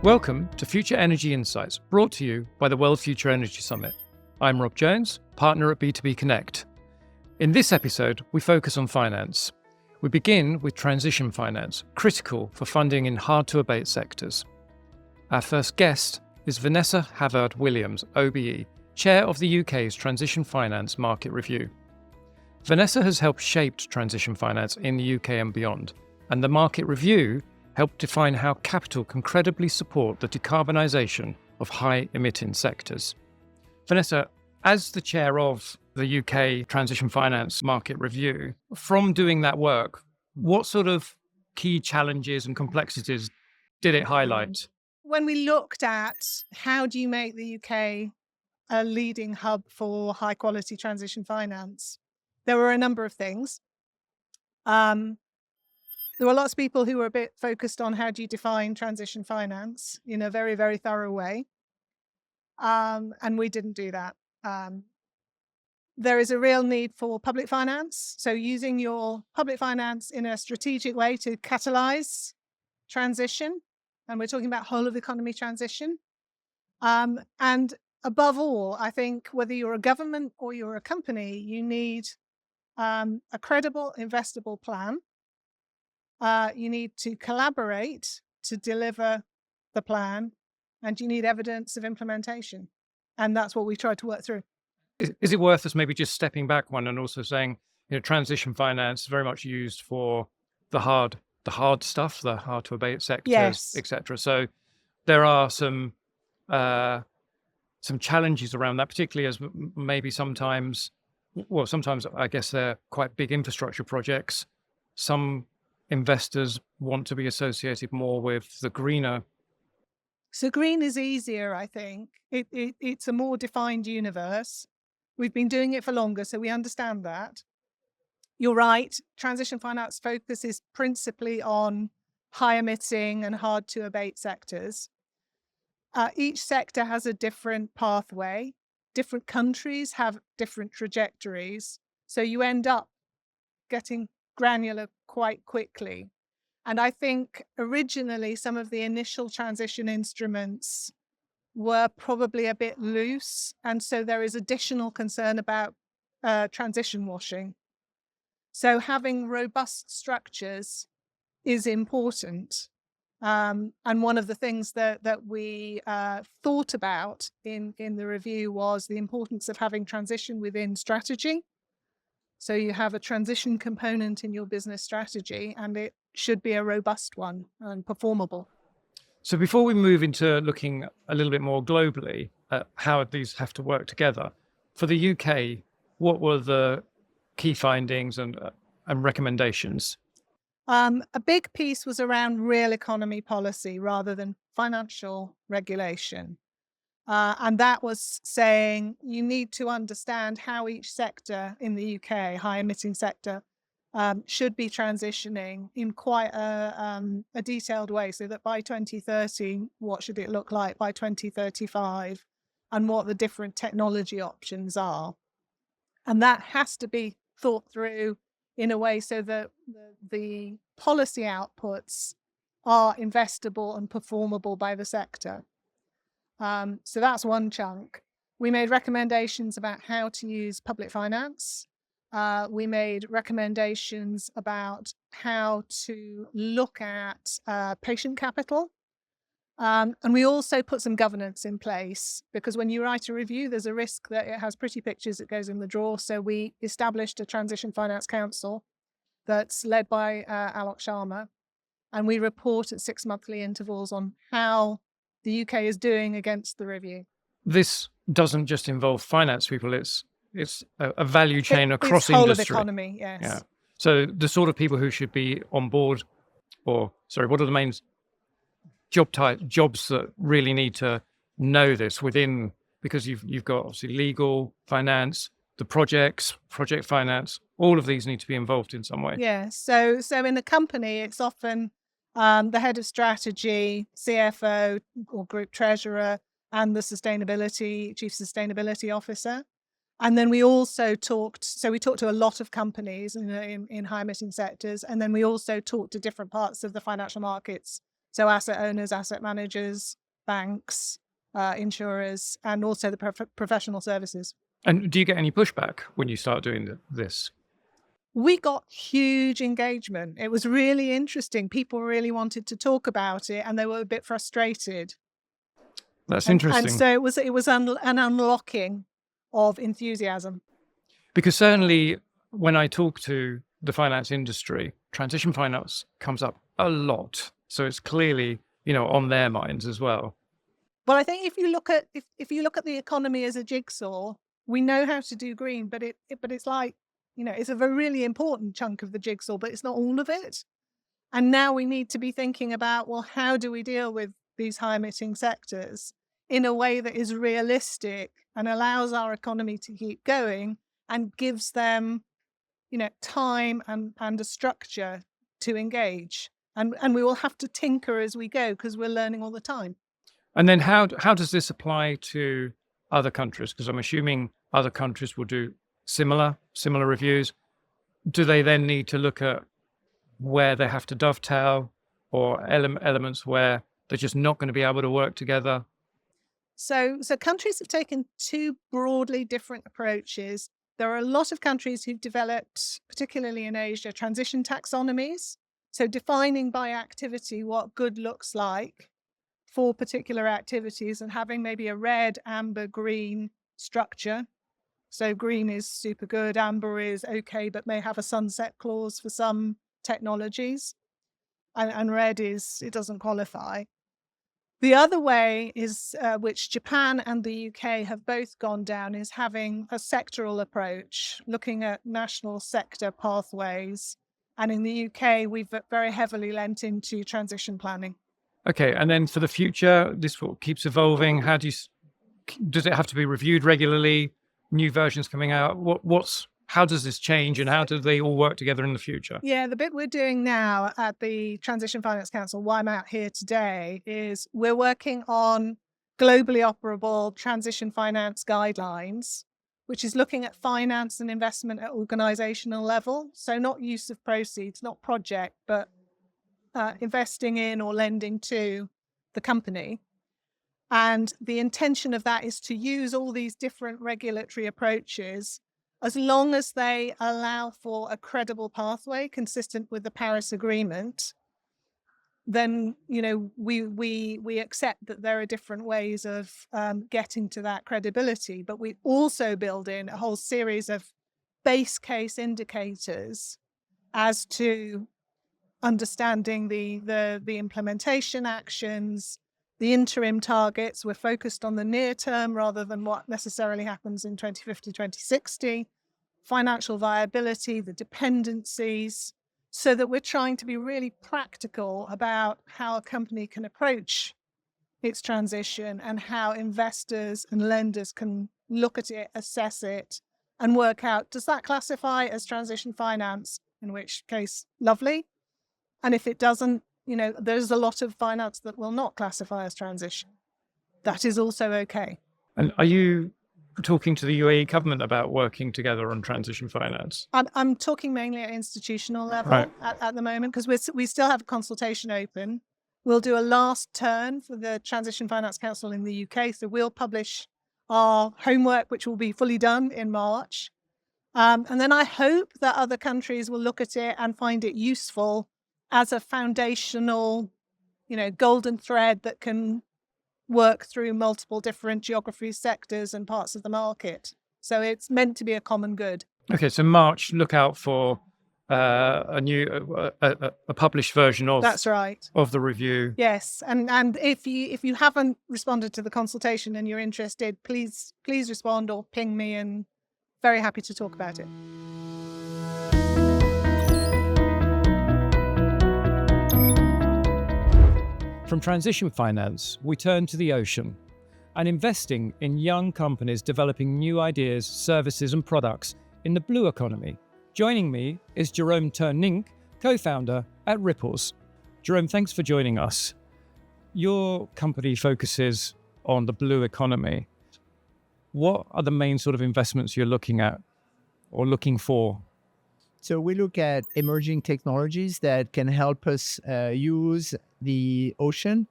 Welcome to Future Energy Insights, brought to you by the World Future Energy Summit. I'm Rob Jones, partner at B2B Connect. In this episode, we focus on finance. We begin with transition finance, critical for funding in hard-to-abate sectors. Our first guest is Vanessa Havard Williams, OBE, Chair of the UK's Transition Finance Market Review. Vanessa has helped shape transition finance in the UK and beyond, and the Market Review helped define how capital can credibly support the decarbonisation of high-emitting sectors. Vanessa, as the chair of the UK Transition Finance Market Review, from doing that work, what sort of key challenges and complexities did it highlight? When we looked at how do you make the UK a leading hub for high-quality transition finance, there were a number of things. There were lots of people who were a bit focused on how do you define transition finance in a very, very thorough way. And we didn't do that. There is a real need for public finance. So using your public finance in a strategic way to catalyze transition. And we're talking about whole of economy transition. And above all, I think whether you're a government or you're a company, you need a credible, investable plan. You need to collaborate to deliver the plan, and you need evidence of implementation. And that's what we tried to work through. Is it worth us maybe just stepping back one and also saying, transition finance is very much used for the hard stuff, the hard to abate sectors, Yes. etc. So there are some challenges around that, particularly as maybe sometimes I guess they're quite big infrastructure projects. Some investors want to be associated more with the greener. So green is easier, I think. It's a more defined universe. We've been doing it for longer, so we understand that. You're right. Transition finance focuses principally on high emitting and hard to abate sectors. Each sector has a different pathway. Different countries have different trajectories. So you end up getting granular quite quickly. And I think originally some of the initial transition instruments were probably a bit loose. And so there is additional concern about transition washing. So having robust structures is important. And one of the things that we thought about in the review was the importance of having transition within strategy. So you have a transition component in your business strategy, and it should be a robust one and performable. So before we move into looking a little bit more globally at how these have to work together, for the UK, what were the key findings and recommendations? A big piece was around real economy policy rather than financial regulation. And that was saying you need to understand how each sector in the UK, high emitting sector, should be transitioning in quite a detailed way, so that by 2030, what should it look like by 2035, and what the different technology options are. And that has to be thought through in a way so that the policy outputs are investable and performable by the sector. So that's one chunk. We made recommendations about how to use public finance. We made recommendations about how to look at patient capital. And we also put some governance in place, because when you write a review, there's a risk that it has pretty pictures that goes in the drawer. So we established a Transition Finance Council that's led by Alok Sharma. And we report at 6 monthly intervals on how the UK is doing against the review. This doesn't just involve finance people, it's a value chain across whole industry. Of economy, yes. Yeah. So the sort of people who should be on board, what are the main jobs that really need to know this within, because you've got obviously legal, finance, the project finance, all of these need to be involved in some way. Yeah. So in a company, it's often the head of strategy, CFO or group treasurer, and the chief sustainability officer. And then we also talked to a lot of companies in high emitting sectors. And then we also talked to different parts of the financial markets So asset owners, asset managers, banks, insurers, and also the professional services. And do you get any pushback when you start doing this? We got huge engagement. It was really interesting. People really wanted to talk about it, and they were a bit frustrated. That's And interesting. so it was an unlocking of enthusiasm. Because certainly when I talk to the finance industry, transition finance comes up a lot. So it's clearly, on their minds as well. Well, I think if you look at the economy as a jigsaw, we know how to do green, but it's like, it's a really important chunk of the jigsaw, but it's not all of it. And now we need to be thinking about, well, how do we deal with these high emitting sectors in a way that is realistic and allows our economy to keep going and gives them, time and a structure to engage. And we will have to tinker as we go because we're learning all the time. And then how does this apply to other countries? Because I'm assuming other countries will do similar reviews. Do they then need to look at where they have to dovetail or elements where they're just not going to be able to work together? So countries have taken two broadly different approaches. There are a lot of countries who've developed, particularly in Asia, transition taxonomies. So defining by activity what good looks like for particular activities and having maybe a red, amber, green structure. So green is super good, amber is okay, but may have a sunset clause for some technologies. And red it doesn't qualify. The other way is, which Japan and the UK have both gone down, is having a sectoral approach, looking at national sector pathways. And in the UK, we've very heavily lent into transition planning. Okay, and then for the future, this keeps evolving. Does it have to be reviewed regularly? New versions coming out? How does this change, and how do they all work together in the future? Yeah, the bit we're doing now at the Transition Finance Council, why I'm out here today, is we're working on globally operable transition finance guidelines, which is looking at finance and investment at organizational level. So not use of proceeds, not project, but investing in or lending to the company. And the intention of that is to use all these different regulatory approaches as long as they allow for a credible pathway consistent with the Paris Agreement. Then, we accept that there are different ways of getting to that credibility, but we also build in a whole series of base case indicators as to understanding the implementation actions, the interim targets. We're focused on the near term rather than what necessarily happens in 2050, 2060, financial viability, the dependencies, so that we're trying to be really practical about how a company can approach its transition and how investors and lenders can look at it, assess it, and work out, does that classify as transition finance? In which case, lovely. And if it doesn't, there's a lot of finance that will not classify as transition. That is also okay. And are you talking to the UAE government about working together on transition finance? I'm talking mainly at institutional level Right. at the moment, because we still have a consultation open. We'll do a last turn for the Transition Finance Council in the UK. So we'll publish our homework, which will be fully done in March. And then I hope that other countries will look at it and find it useful as a foundational, golden thread that can work through multiple different geographies, sectors, and parts of the market. So it's meant to be a common good. Okay, so March, look out for a new, a published version of. That's right. Of the review. Yes, and if you haven't responded to the consultation and you're interested, please respond or ping me, and very happy to talk about it. From transition finance, we turn to the ocean and investing in young companies developing new ideas, services, and products in the blue economy. Joining me is Jerome Ternynck, co-founder at Rypples. Jerome, thanks for joining us. Your company focuses on the blue economy. What are the main sort of investments you're looking at or looking for? So we look at emerging technologies that can help us use the ocean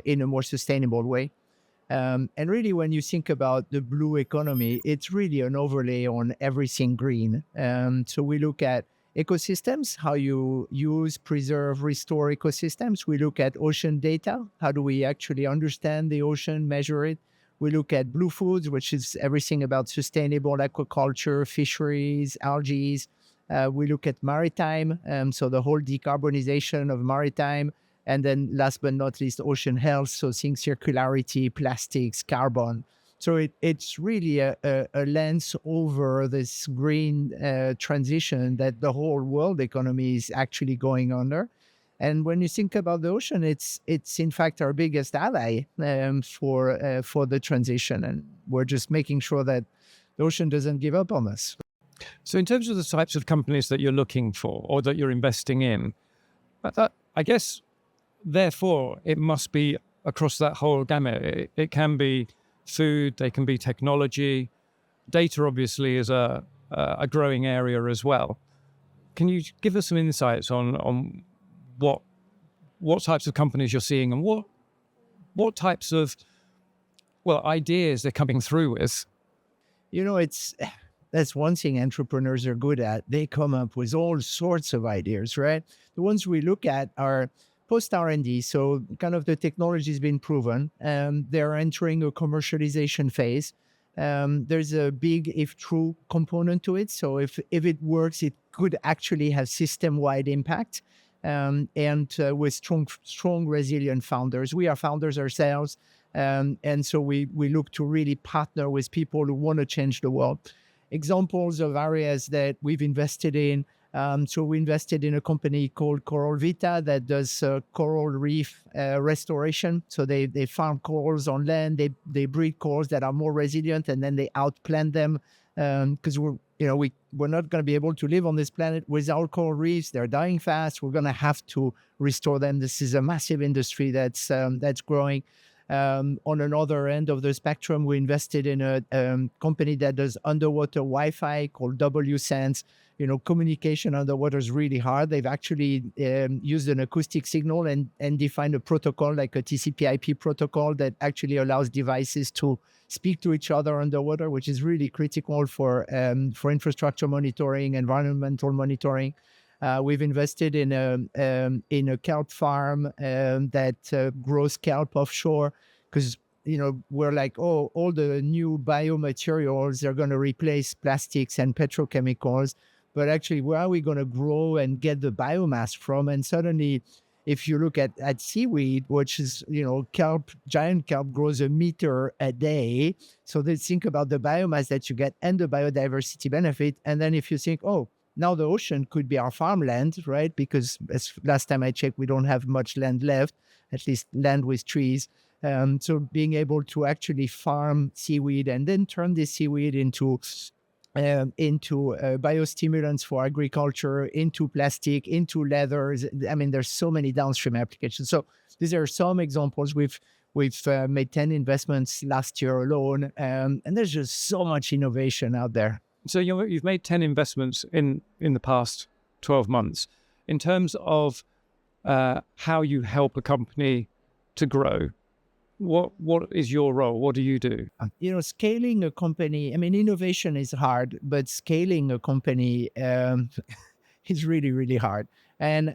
in a more sustainable way. And really, when you think about the blue economy, it's really an overlay on everything green. So we look at ecosystems, how you use, preserve, restore ecosystems. We look at ocean data. How do we actually understand the ocean, measure it? We look at blue foods, which is everything about sustainable aquaculture, fisheries, algae. We look at maritime, so the whole decarbonization of maritime. And then last but not least, ocean health. So think circularity, plastics, carbon. So it's really a lens over this green transition that the whole world economy is actually going under. And when you think about the ocean, it's in fact our biggest ally for the transition. And we're just making sure that the ocean doesn't give up on us. So in terms of the types of companies that you're looking for or that you're investing in, I guess, therefore, it must be across that whole gamut. It can be food, they can be technology. Data, obviously, is a growing area as well. Can you give us some insights on what types of companies you're seeing and what types of ideas they're coming through with? That's one thing entrepreneurs are good at. They come up with all sorts of ideas, right? The ones we look at are post R&D, so kind of the technology has been proven. They're entering a commercialization phase. There's a big if true component to it. So if it works, it could actually have system-wide impact. And with strong, resilient founders. We are founders ourselves. And so we look to really partner with people who want to change the world. Examples of areas that we've invested in. So we invested in a company called Coral Vita that does coral reef restoration. So they farm corals on land. They breed corals that are more resilient, and then they outplant them because we're not going to be able to live on this planet without coral reefs. They're dying fast. We're going to have to restore them. This is a massive industry that's growing. On another end of the spectrum, we invested in a company that does underwater Wi-Fi called WSense. Communication underwater is really hard. They've actually used an acoustic signal and defined a protocol like a TCP/IP protocol that actually allows devices to speak to each other underwater, which is really critical for infrastructure monitoring, environmental monitoring. We've invested in a kelp farm that grows kelp offshore because we're like, all the new biomaterials are going to replace plastics and petrochemicals, but actually, where are we going to grow and get the biomass from? And suddenly, if you look at seaweed, which is kelp, giant kelp grows 1 meter a day. So they think about the biomass that you get and the biodiversity benefit. And then if you think, now the ocean could be our farmland, right? Because as last time I checked, we don't have much land left, at least land with trees. So being able to actually farm seaweed and then turn this seaweed into biostimulants for agriculture, into plastic, into leathers. I mean, there's so many downstream applications. So these are some examples. We've made 10 investments last year alone, and there's just so much innovation out there. So you've made 10 investments in the past 12 months. In terms of how you help a company to grow, what is your role? What do you do? Scaling a company, innovation is hard, but scaling a company is really, really hard. And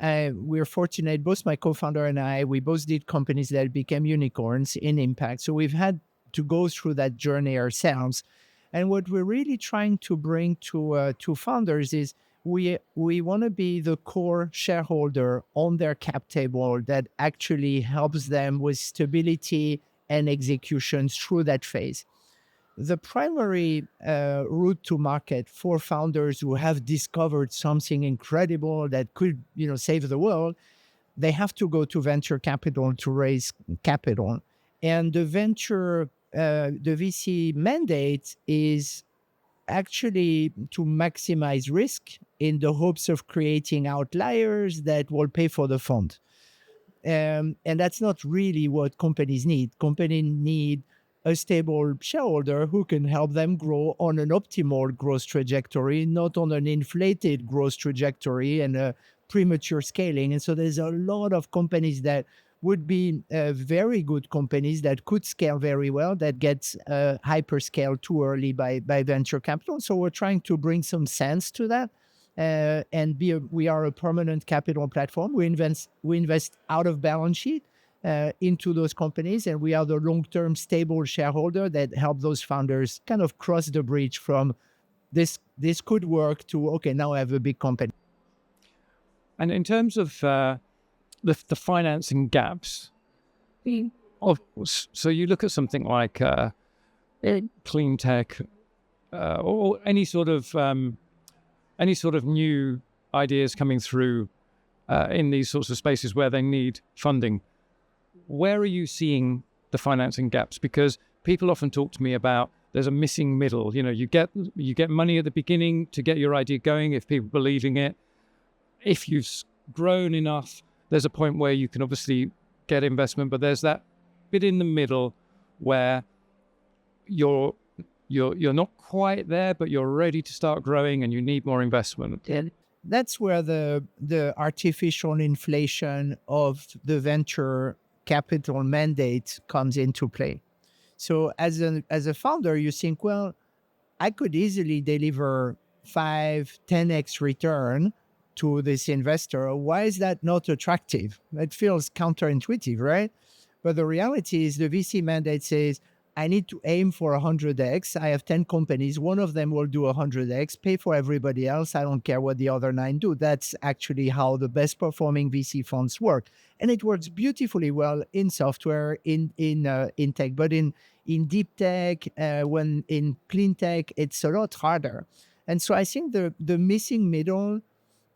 we're fortunate, both my co-founder and I, we both did companies that became unicorns in impact. So we've had to go through that journey ourselves. And what we're really trying to bring to founders is we want to be the core shareholder on their cap table that actually helps them with stability and execution through that phase. The primary route to market for founders who have discovered something incredible that could, save the world, they have to go to venture capital to raise capital. And the VC mandate is actually to maximize risk in the hopes of creating outliers that will pay for the fund. And that's not really what companies need. Companies need a stable shareholder who can help them grow on an optimal growth trajectory, not on an inflated growth trajectory and a premature scaling. And so there's a lot of companies that would be very good companies that could scale very well, that gets hyperscale too early by venture capital. So we're trying to bring some sense to that. And we are a permanent capital platform. We invest out of balance sheet into those companies, and we are the long-term stable shareholder that help those founders kind of cross the bridge from this could work to, okay, now I have a big company. And in terms of the financing gaps, so you look at something like clean tech or any sort of new ideas coming through in these sorts of spaces where they need funding. Where are you seeing the financing gaps? Because people often talk to me about there's a missing middle. You know, you get money at the beginning to get your idea going if people believe in it. If you've grown enough, there's a point where you can obviously get investment, but there's that bit in the middle where you're not quite there, but you're ready to start growing and you need more investment. And that's where the artificial inflation of the venture capital mandate comes into play. So as a founder, you think, well, I could easily deliver 5-10x return to this investor. Why is that not attractive? It feels counterintuitive, right? But the reality is the VC mandate says, I need to aim for 100x. I have 10 companies. One of them will do 100x. Pay for everybody else. I don't care what the other 9 do. That's actually how the best performing VC funds work. And it works beautifully well in software, in tech, but in deep tech, when in clean tech, it's a lot harder. And so I think the missing middle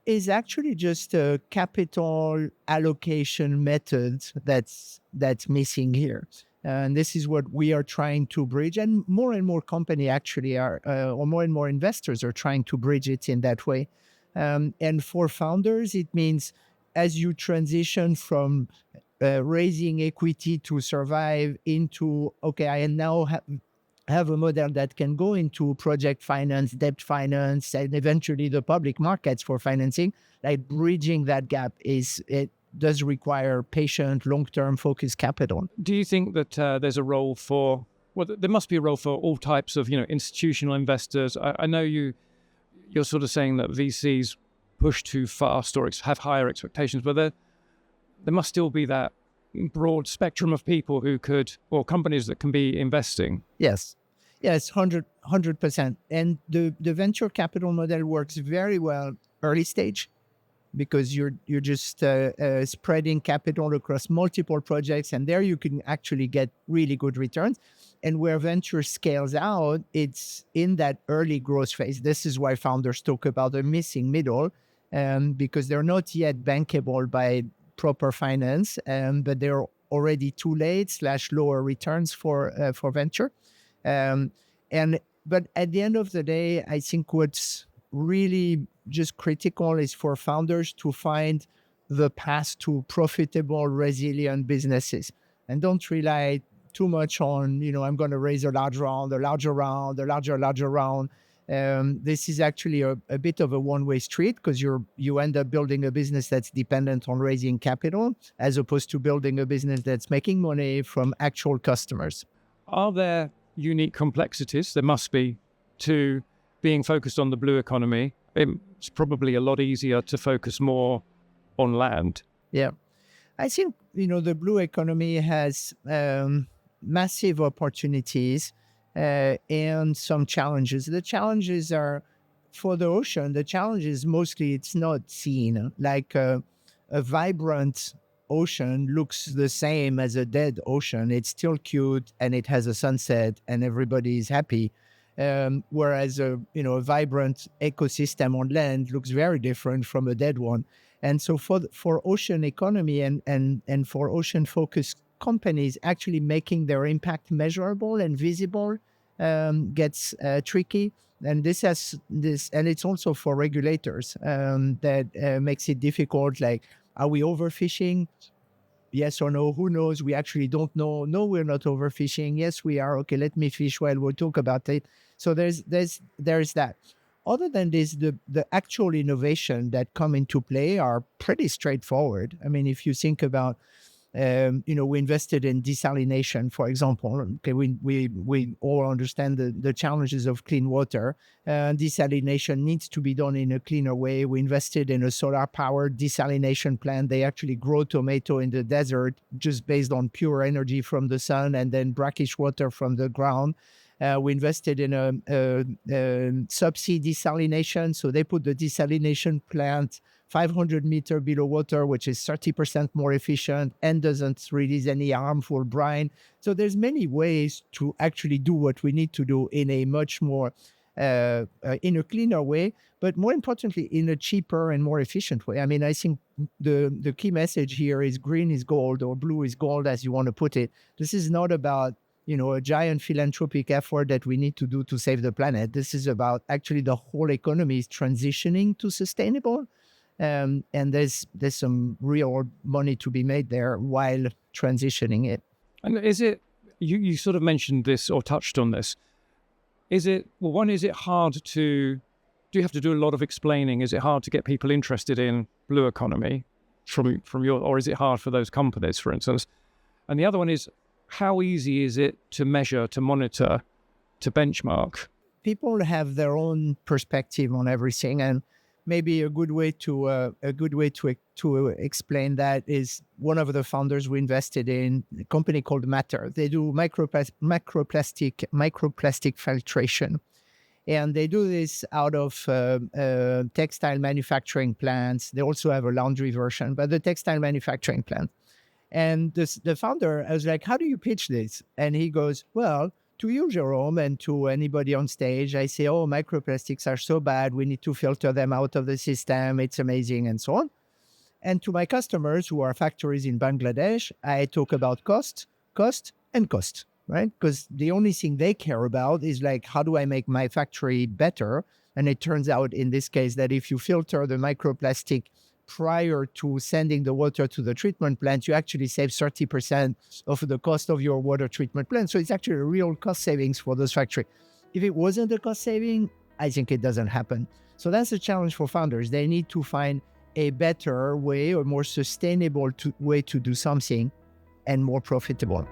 is actually just a capital allocation method that's missing here. And this is what we are trying to bridge. And more company actually are, or more and more investors are trying to bridge it in that way. And for founders, it means as you transition from raising equity to survive into, okay, I now have a model that can go into project finance, debt finance, and eventually the public markets for financing, like bridging that gap it does require patient, long-term focused capital. Do you think that there's a role for, well, there must be a role for all types of, institutional investors? I know you're sort of saying that VCs push too fast or have higher expectations, but there must still be that broad spectrum of people who could, or companies that can be investing. Yes, 100%. And the venture capital model works very well early stage, because you're just spreading capital across multiple projects, and there you can actually get really good returns. And where venture scales out, it's in that early growth phase. This is why founders talk about a missing middle, because they're not yet bankable by proper finance, but they're already too late / lower returns for venture. But at the end of the day, I think what's really just critical is for founders to find the path to profitable, resilient businesses, and don't rely too much on, I'm going to raise a larger round. This is actually a bit of a one-way street, because you end up building a business that's dependent on raising capital, as opposed to building a business that's making money from actual customers. Are there unique complexities? There must be, to being focused on the blue economy. It's probably a lot easier to focus more on land. Yeah. I think, the blue economy has massive opportunities and some challenges. The challenges are for the ocean. The challenge is mostly it's not seen. Like a vibrant ocean looks the same as a dead ocean. It's still cute and it has a sunset and everybody is happy. Whereas a vibrant ecosystem on land looks very different from a dead one. And so for ocean economy and for ocean focused companies, actually making their impact measurable and visible gets tricky. And and it's also for regulators that makes it difficult. Like, are we overfishing? Yes or no? Who knows? We actually don't know. No, we're not overfishing. Yes, we are. Okay, let me fish while we'll talk about it. So there's that. Other than this, the actual innovation that come into play are pretty straightforward. I mean, if you think about We invested in desalination, for example. Okay, we all understand the challenges of clean water. Desalination needs to be done in a cleaner way. We invested in a solar-powered desalination plant. They actually grow tomato in the desert just based on pure energy from the sun and then brackish water from the ground. We invested in a subsea desalination. So they put the desalination plant 500 meters below water, which is 30% more efficient and doesn't release any harmful brine. So there's many ways to actually do what we need to do in a much more, in a cleaner way, but more importantly, in a cheaper and more efficient way. I mean, I think the key message here is green is gold or blue is gold, as you want to put it. This is not about a giant philanthropic effort that we need to do to save the planet. This is about actually the whole economy is transitioning to sustainable. And there's some real money to be made there while transitioning it. And is it, you sort of mentioned this or touched on this. Is it hard to, do you have to do a lot of explaining? Is it hard to get people interested in blue economy from your, or is it hard for those companies, for instance? And the other one is, how easy is it to measure, to monitor, to benchmark? People have their own perspective on everything, and maybe a good way to explain that is one of the founders we invested in, a company called Matter. They do microplastic filtration, and they do this out of textile manufacturing plants. They also have a laundry version, but the textile manufacturing plant. And the founder, I was like, how do you pitch this? And he goes, well, to you, Jerome, and to anybody on stage, I say, oh, microplastics are so bad. We need to filter them out of the system. It's amazing, and so on. And to my customers who are factories in Bangladesh, I talk about cost, right? Because the only thing they care about is like, how do I make my factory better? And it turns out in this case that if you filter the microplastic prior to sending the water to the treatment plant, you actually save 30% of the cost of your water treatment plant. So it's actually a real cost savings for those factories. If it wasn't a cost saving, I think it doesn't happen. So that's a challenge for founders. They need to find a better way or more sustainable way to do something and more profitable.